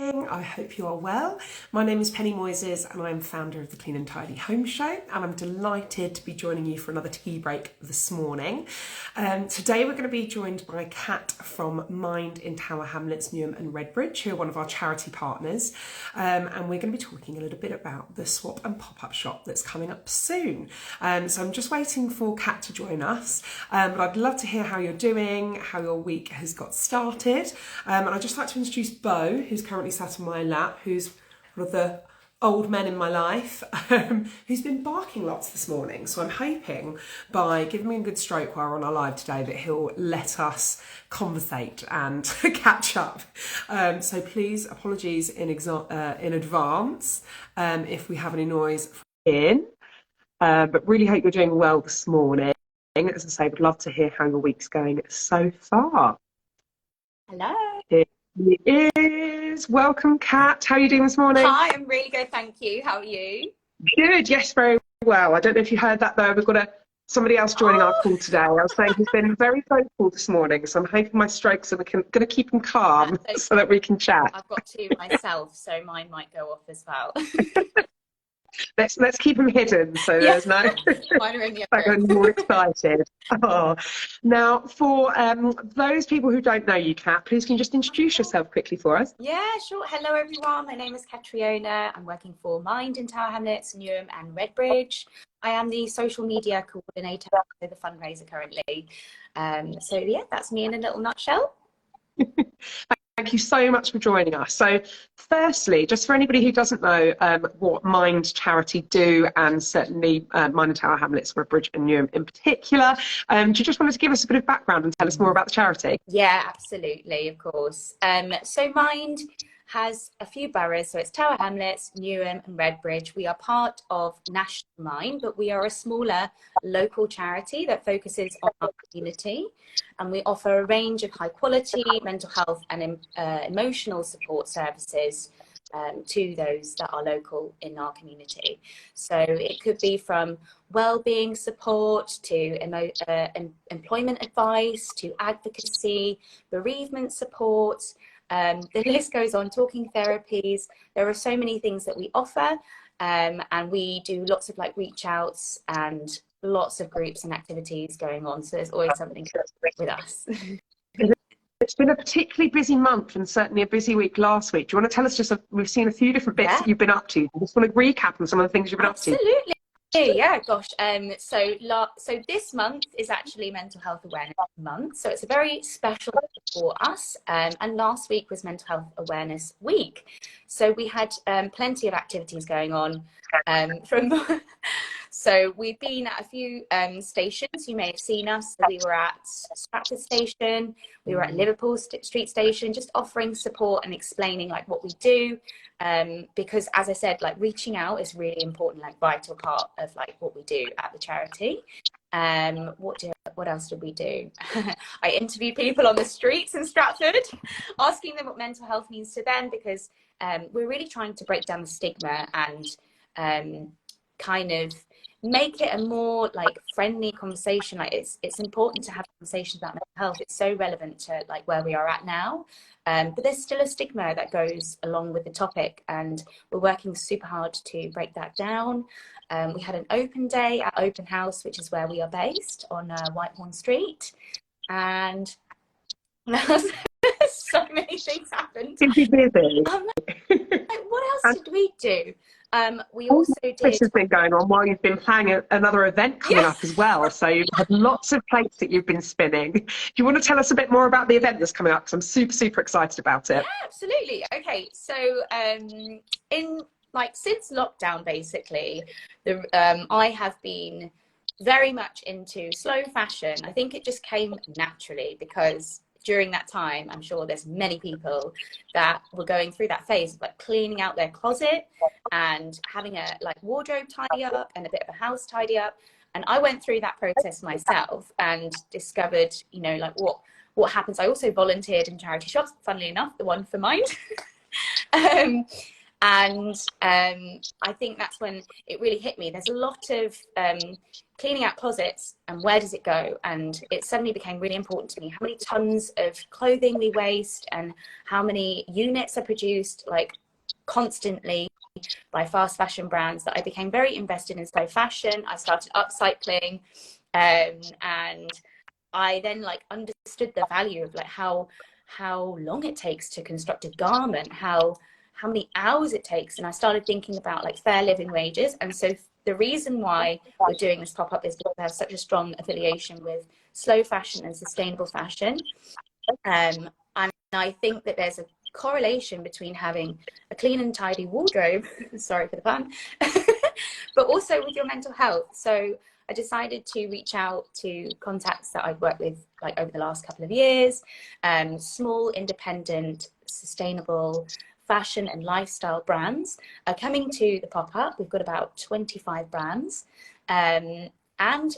I hope you are well. My name is Penny Moises and I'm founder of the Clean and Tidy Home Show, and I'm delighted to be joining you for another tea break this morning. Today we're going to be joined by Kat from Mind in Tower Hamlets, Newham and Redbridge, who are one of our charity partners, and we're going to be talking a little bit about the swap and pop-up shop that's coming up soon. So I'm just waiting for Kat to join us, but I'd love to hear how you're doing, how your week has got started, and I'd just like to introduce Bo, who's currently sat on my lap, who's one of the old men in my life, who's been barking lots this morning. So I'm hoping by giving me a good stroke while we're on our live today that he'll let us conversate and catch up. So please, apologies in advance if we have any noise in, but really hope you're doing well this morning. As I say, would love to hear how your week's going so far. Hello. It is. Welcome, Kat. How are you doing this morning? Hi, I'm really good, thank you. How are you? Good, yes, very well. I don't know if you heard that though. We've got somebody else joining our call today. I was saying he's been very vocal this morning, so I'm hoping my strokes are going to keep him calm so that we can chat. I've got two myself, so mine might go off as well. Let's keep him hidden so there's no Mine are in the other room. more excited. Oh. Now, for those people who don't know you, Kat, please can you just introduce yourself quickly for us? Yeah, sure. Hello, everyone. My name is Catriona. I'm working for Mind in Tower Hamlets, Newham and Redbridge. I am the social media coordinator for the fundraiser currently. So yeah, that's me in a little nutshell. Thank you so much for joining us. So firstly, just for anybody who doesn't know what Mind charity do, and certainly Mind and Tower Hamlets, Redbridge and Newham in particular, do you just want to give us a bit of background and tell us more about the charity? Yeah, absolutely, of course. So Mind has a few boroughs, so it's Tower Hamlets, Newham and Redbridge. We are part of National Mind, but we are a smaller local charity that focuses on our community, and we offer a range of high quality mental health and emotional support services to those that are local in our community. So it could be from well-being support to employment advice to advocacy, bereavement support. The list goes on, talking therapies. There are so many things that we offer, and we do lots of reach outs and lots of groups and activities going on. So there's always something with us. It's been a particularly busy month and certainly a busy week last week. Do you want to tell us we've seen a few different bits that you've been up to. I just want to recap on some of the things you've been up to. Absolutely. Yeah, gosh. So this month is actually Mental Health Awareness Month. So it's a very special for us. And last week was Mental Health Awareness Week. So we had plenty of activities going on So we've been at a few stations. You may have seen us. So we were at Stratford Station, we were at Liverpool Street Station, just offering support and explaining what we do. Because as I said, reaching out is really important, vital part of what we do at the charity. What else did we do? I interviewed people on the streets in Stratford, asking them what mental health means to them, because we're really trying to break down the stigma and kind of make it a more friendly conversation. It's important to have conversations about mental health. It's so relevant to where we are at now, but there's still a stigma that goes along with the topic, and we're working super hard to break that down. We had an open day at Open House, which is where we are based on Whitehorn Street, and so many things happened. What else did we do? We also did. This has been going on while you've been planning another event coming up as well. So you've had lots of plates that you've been spinning. Do you want to tell us a bit more about the event that's coming up? Because I'm super, super excited about it. Yeah, absolutely. Okay, so since lockdown, basically, I have been very much into slow fashion. I think it just came naturally because during that time, I'm sure there's many people that were going through that phase of cleaning out their closet and having a wardrobe tidy up and a bit of a house tidy up. And I went through that process myself and discovered, what happens. I also volunteered in charity shops, funnily enough, the one for Mind. And I think that's when it really hit me. There's a lot of cleaning out closets, and where does it go? And it suddenly became really important to me how many tons of clothing we waste and how many units are produced like constantly by fast fashion brands, that I became very invested in slow fashion. I started upcycling, and I then like understood the value of like how long it takes to construct a garment, how many hours it takes. And I started thinking about like fair living wages. And so the reason why we're doing this pop-up is because we have such a strong affiliation with slow fashion and sustainable fashion. And I think that there's a correlation between having a clean and tidy wardrobe, sorry for the pun, but also with your mental health. So I decided to reach out to contacts that I've worked with like over the last couple of years, small, independent, sustainable fashion and lifestyle brands are coming to the pop-up. We've got about 25 brands. And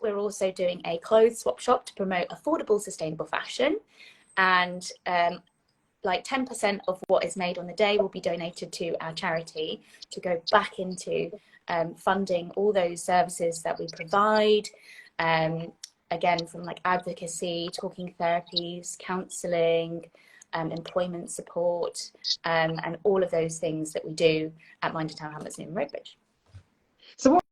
we're also doing a clothes swap shop to promote affordable, sustainable fashion. And like 10% of what is made on the day will be donated to our charity to go back into funding all those services that we provide. Again, from like advocacy, talking therapies, counselling, employment support, and all of those things that we do at Town Hamlets, Newham, Redbridge. So what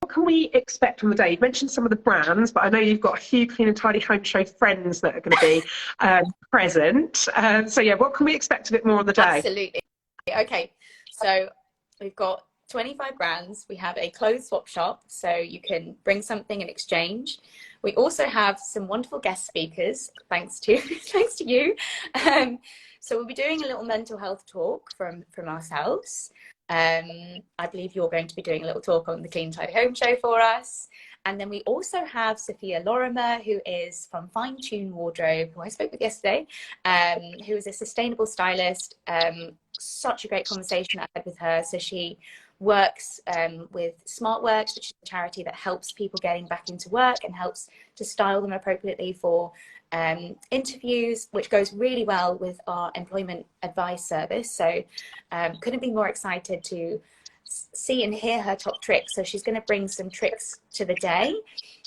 can we expect on the day? You've mentioned some of the brands, but I know you've got a few Clean and Tidy Home Show friends that are going to be present. So yeah, what can we expect a bit more on the day? Absolutely. Okay, so we've got 25 brands. We have a clothes swap shop, so you can bring something in exchange. We also have some wonderful guest speakers, thanks to you. So we'll be doing a little mental health talk from ourselves. I believe you're going to be doing a little talk on the Clean Tidy Home Show for us. And then we also have Sophia Lorimer, who is from Fine Tune Wardrobe, who I spoke with yesterday, who is a sustainable stylist. Such a great conversation I had with her. So she works with SmartWorks, which is a charity that helps people getting back into work and helps to style them appropriately for interviews, which goes really well with our employment advice service. So couldn't be more excited to see and hear her top tricks. So she's going to bring some tricks to the day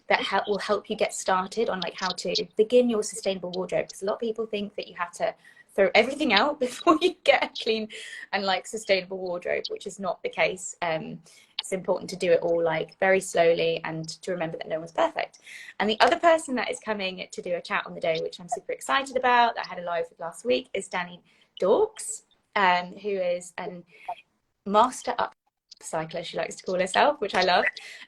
that will help you get started on like how to begin your sustainable wardrobe, because a lot of people think that you have to throw everything out before you get a clean and like sustainable wardrobe, which is not the case. It's important to do it all like very slowly and to remember that no one's perfect. And the other person that is coming to do a chat on the day, which I'm super excited about, that I had a live with last week, is Danny Dorks, who is a master upcycler, she likes to call herself, which I love.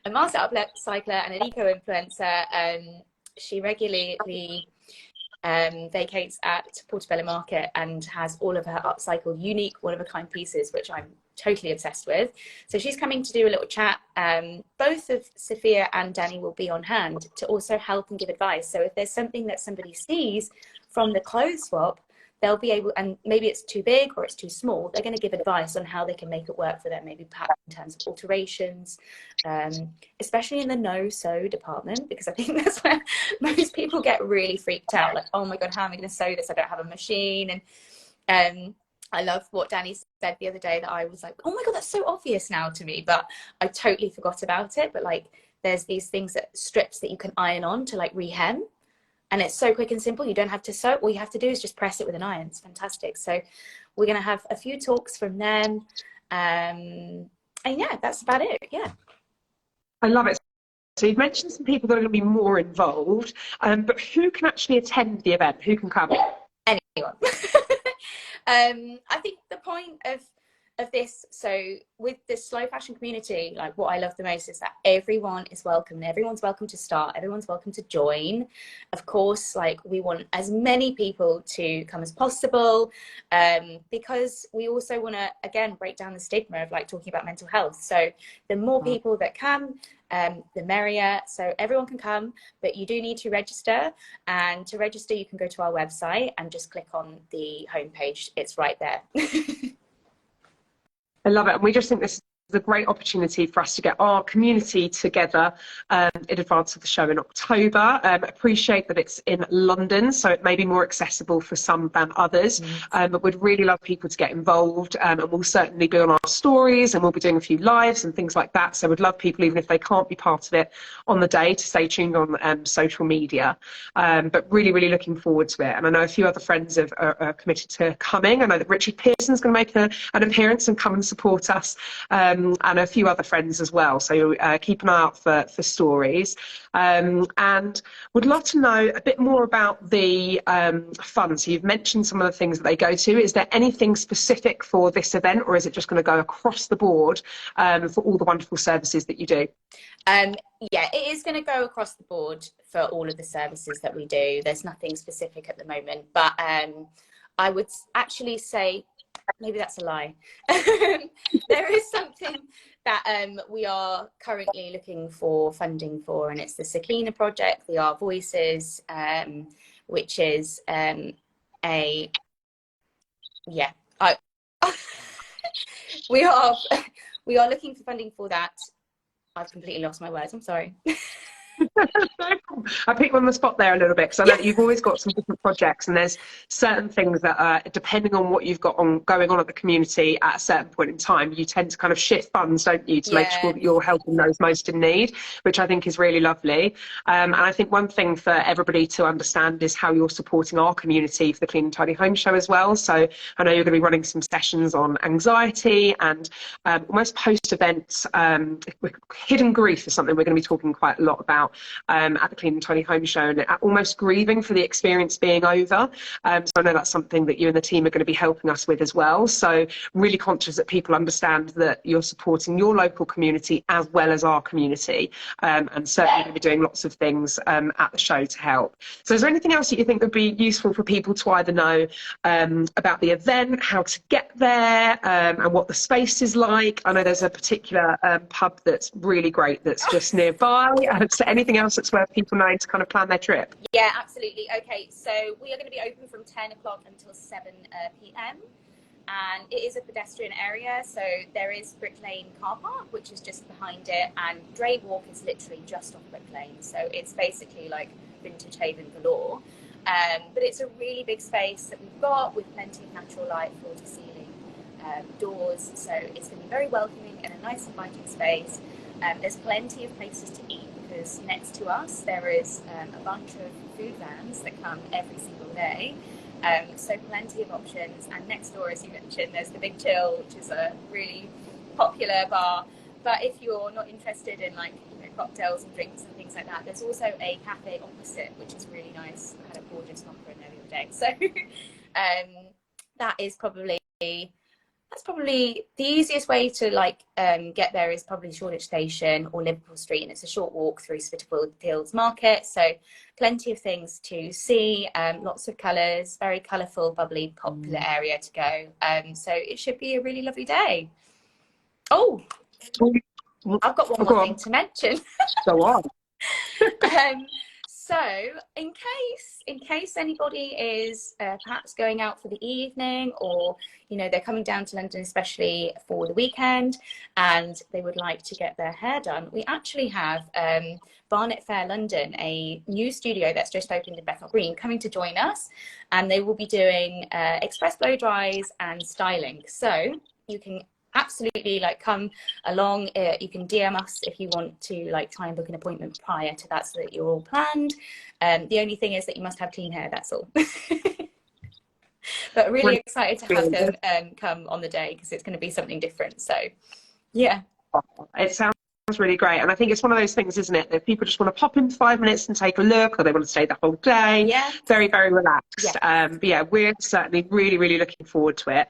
A master upcycler and an eco-influencer. She regularly vacates at Portobello Market and has all of her upcycled, unique, one-of-a-kind pieces, which I'm totally obsessed with. So she's coming to do a little chat. Both of Sophia and Danny will be on hand to also help and give advice. So if there's something that somebody sees from the clothes swap, they'll be able, and maybe it's too big or it's too small, they're going to give advice on how they can make it work for them, maybe perhaps in terms of alterations, especially in the no-sew department, because I think that's where most people get really freaked out, like, oh my God, how am I going to sew this? I don't have a machine. And I love what Danny said the other day, that I was like, oh my God, that's so obvious now to me, but I totally forgot about it. But like, there's these things, that strips that you can iron on to like rehem. And it's so quick and simple. You don't have to sew. All you have to do is just press it with an iron. It's fantastic. So we're going to have a few talks from them. And yeah, that's about it. Yeah. I love it. So you've mentioned some people that are going to be more involved, but who can actually attend the event? Who can come? Anyone. I think the point of this, so with the slow fashion community, like what I love the most is that everyone is welcome, and everyone's welcome to start, everyone's welcome to join. Of course, like we want as many people to come as possible, because we also want to, again, break down the stigma of like talking about mental health. So the more people that come, the merrier. So everyone can come, but you do need to register. And to register, you can go to our website and just click on the homepage. It's right there. I love it. And we just think this is a great opportunity for us to get our community together in advance of the show in October. Appreciate that it's in London, so it may be more accessible for some than others, but we'd really love people to get involved, and we'll certainly be on our stories, and we'll be doing a few lives and things like that. So we'd love people, even if they can't be part of it on the day, to stay tuned on social media. But really, really looking forward to it. And I know a few other friends are committed to coming. I know that Richard Pearson's going to make an appearance and come and support us, and a few other friends as well. So keep an eye out for stories. And would love to know a bit more about the fund. So you've mentioned some of the things that they go to. Is there anything specific for this event, or is it just going to go across the board for all the wonderful services that you do? Yeah, it is going to go across the board for all of the services that we do. There's nothing specific at the moment, but I would actually say, maybe that's a lie. There is something that we are currently looking for funding for, and it's the Sakina project, the Our Voices, which is we are looking for funding for that. I've completely lost my words. I'm sorry. I put you on the spot there a little bit, because I know that you've always got some different projects, and there's certain things that are, depending on what you've got going on at the community at a certain point in time, you tend to kind of shift funds, don't you, to make sure that you're helping those most in need, which I think is really lovely. And I think one thing for everybody to understand is how you're supporting our community for the Clean and Tidy Home Show as well. So I know you're going to be running some sessions on anxiety and almost post-event hidden grief is something we're going to be talking quite a lot about at the Clean and Tidy Home Show, and almost grieving for the experience being over. So I know that's something that you and the team are going to be helping us with as well. So really conscious that people understand that you're supporting your local community as well as our community, and certainly going to be doing lots of things at the show to help. So is there anything else that you think would be useful for people to either know about the event, how to get there, and what the space is like? I know there's a particular pub that's really great that's just nearby. So anything else that's worth people knowing to kind of plan their trip? Yeah, absolutely. Okay, so we are going to be open from 10 o'clock until 7 p.m. and it is a pedestrian area, so there is Brick Lane car park, which is just behind it, and Dray Walk is literally just off Brick Lane, so it's basically like vintage haven galore. But it's a really big space that we've got, with plenty of natural light, floor to ceiling doors, so it's going to be very welcoming and a nice inviting space. There's plenty of places to eat, because next to us there is a bunch of food vans that come every single day, so plenty of options. And next door, as you mentioned, there's the Big Chill, which is a really popular bar. But if you're not interested in, like, you know, cocktails and drinks and things like that, there's also a cafe opposite, which is really nice. I had a gorgeous knocker in there the other day, so that's probably the easiest way to get there, is probably Shoreditch Station or Liverpool Street, and it's a short walk through Spitalfields Market, so plenty of things to see, lots of colours, very colourful, bubbly, popular area to go, so it should be a really lovely day. Oh, I've got one more thing to mention. Go on. So in case anybody is perhaps going out for the evening, or, you know, they're coming down to London especially for the weekend and they would like to get their hair done, we actually have Barnet Fair London, a new studio that's just opened in Bethnal Green, coming to join us, and they will be doing express blow dries and styling. So you can absolutely come along. You can DM us if you want to try and book an appointment prior to that, so that you're all planned. The only thing is that you must have clean hair, that's all. But really excited to have them come on the day, because it's going to be something different. So yeah, it sounds really great, and I think it's one of those things, isn't it, that people just want to pop in 5 minutes and take a look, or they want to stay the whole day. Yeah, very, very relaxed. Yeah. But yeah, we're certainly really, really looking forward to it.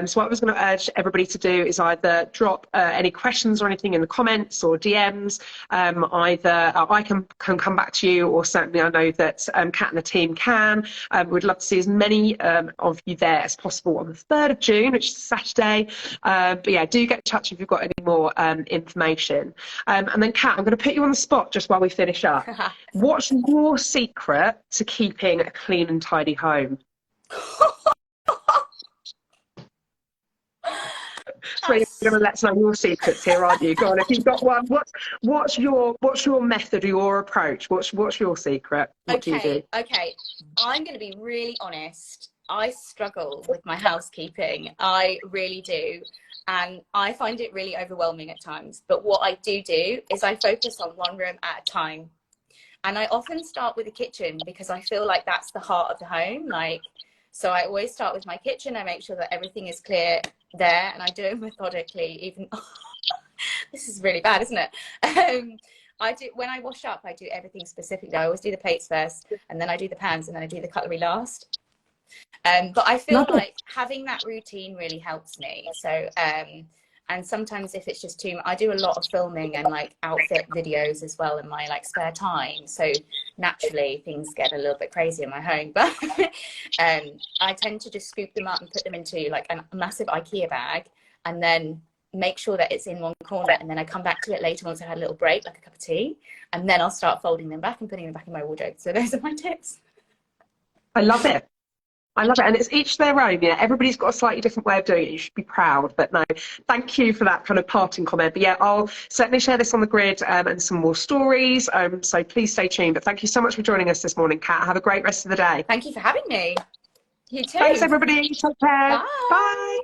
So what I was going to urge everybody to do is either drop any questions or anything in the comments or DMs. Either I can come back to you, or certainly I know that Kat and the team can. We'd love to see as many of you there as possible on the 3rd of June, which is a Saturday. But yeah, do get in touch if you've got any more information. And then, Kat, I'm going to put you on the spot just while we finish up. What's your secret to keeping a clean and tidy home? So you're going to let us know your secrets here, aren't you? Go on, if you've got one, what's your method or your approach? What's your secret? What do you do? Okay. I'm going to be really honest. I struggle with my housekeeping. I really do. And I find it really overwhelming at times. But what I do is I focus on one room at a time. And I often start with the kitchen because I feel like that's the heart of the home. So I always start with my kitchen. I make sure that everything is clear there, and I do it methodically. Even this is really bad, isn't it? I do, when I wash up, I do everything specifically. I always do the plates first, and then I do the pans, and then I do the cutlery last. But I feel like having that routine really helps me. So and sometimes if it's just too much, I do a lot of filming and like outfit videos as well in my like spare time. So naturally things get a little bit crazy in my home, but I tend to just scoop them up and put them into like a massive IKEA bag, and then make sure that it's in one corner, and then I come back to it later once I had a little break, like a cup of tea, and then I'll start folding them back and putting them back in my wardrobe. So those are my tips. I love it. I love it. And it's each their own. Yeah, everybody's got a slightly different way of doing it. You should be proud. But no, thank you for that kind of parting comment. But yeah, I'll certainly share this on the grid and some more stories. So please stay tuned. But thank you so much for joining us this morning, Kat. Have a great rest of the day. Thank you for having me. You too. Thanks, everybody. Take care. Bye. Bye.